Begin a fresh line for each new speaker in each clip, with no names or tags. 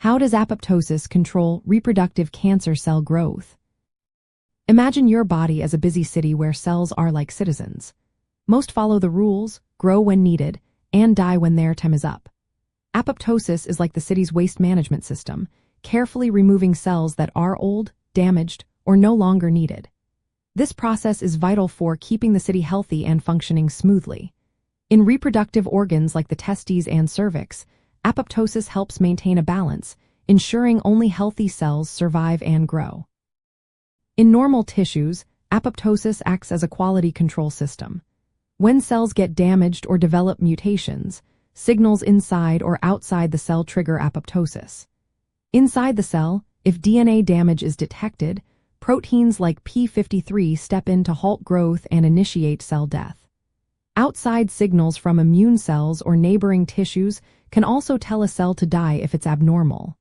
How does apoptosis control reproductive cancer cell growth? Imagine your body as a busy city where cells are like citizens. Most follow the rules, grow when needed, and die when their time is up. Apoptosis is like the city's waste management system, carefully removing cells that are old, damaged, or no longer needed. This process is vital for keeping the city healthy and functioning smoothly. In reproductive organs like the testes and cervix, apoptosis helps maintain a balance, ensuring only healthy cells survive and grow. In normal tissues, apoptosis acts as a quality control system. When cells get damaged or develop mutations, signals inside or outside the cell trigger apoptosis. Inside the cell, if DNA damage is detected, proteins like p53 step in to halt growth and initiate cell death. Outside signals from immune cells or neighboring tissues can also tell a cell to die if it's abnormal.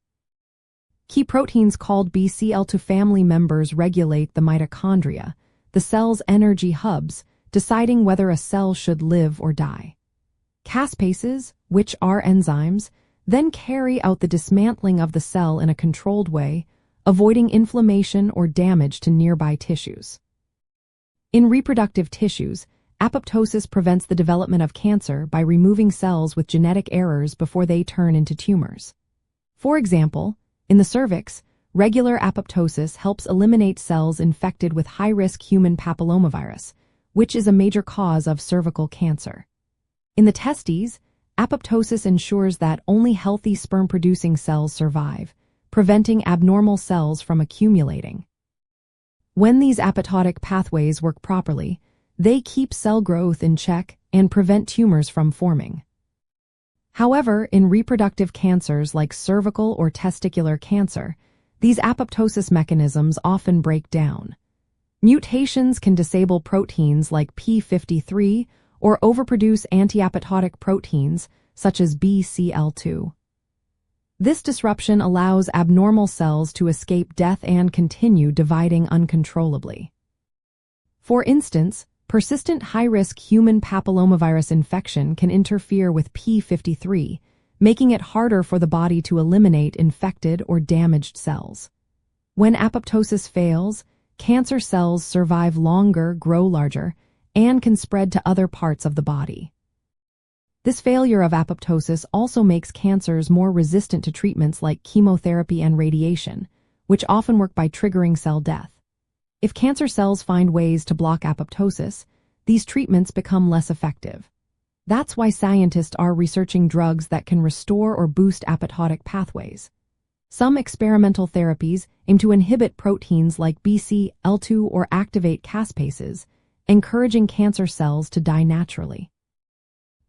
Key proteins called BCL2 family members regulate the mitochondria, the cell's energy hubs, deciding whether a cell should live or die. Caspases, which are enzymes, then carry out the dismantling of the cell in a controlled way, avoiding inflammation or damage to nearby tissues. In reproductive tissues, apoptosis prevents the development of cancer by removing cells with genetic errors before they turn into tumors. For example, in the cervix, regular apoptosis helps eliminate cells infected with high-risk human papillomavirus, which is a major cause of cervical cancer. In the testes, apoptosis ensures that only healthy sperm-producing cells survive, preventing abnormal cells from accumulating. When these apoptotic pathways work properly, they keep cell growth in check and prevent tumors from forming. However, in reproductive cancers like cervical or testicular cancer, these apoptosis mechanisms often break down. Mutations can disable proteins like p53 or overproduce anti-apoptotic proteins such as BCL2. This disruption allows abnormal cells to escape death and continue dividing uncontrollably. For instance, persistent high-risk human papillomavirus infection can interfere with p53, making it harder for the body to eliminate infected or damaged cells. When apoptosis fails, cancer cells survive longer, grow larger, and can spread to other parts of the body. This failure of apoptosis also makes cancers more resistant to treatments like chemotherapy and radiation, which often work by triggering cell death. If cancer cells find ways to block apoptosis, these treatments become less effective. That's why scientists are researching drugs that can restore or boost apoptotic pathways. Some experimental therapies aim to inhibit proteins like BCL2 or activate caspases, encouraging cancer cells to die naturally.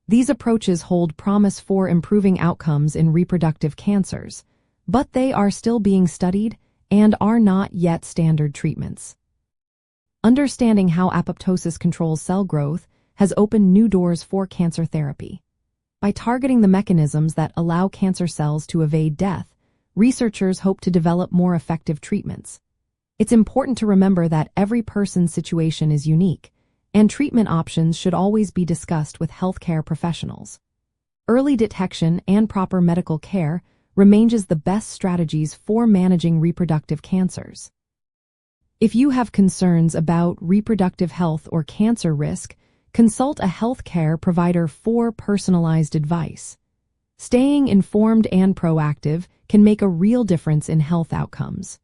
These approaches hold promise for improving outcomes in reproductive cancers, but they are still being studied and are not yet standard treatments. Understanding how apoptosis controls cell growth has opened new doors for cancer therapy. By targeting the mechanisms that allow cancer cells to evade death, researchers hope to develop more effective treatments. It's important to remember that every person's situation is unique, and treatment options should always be discussed with healthcare professionals. Early detection and proper medical care remains the best strategies for managing reproductive cancers. If you have concerns about reproductive health or cancer risk, consult a healthcare provider for personalized advice. Staying informed and proactive can make a real difference in health outcomes.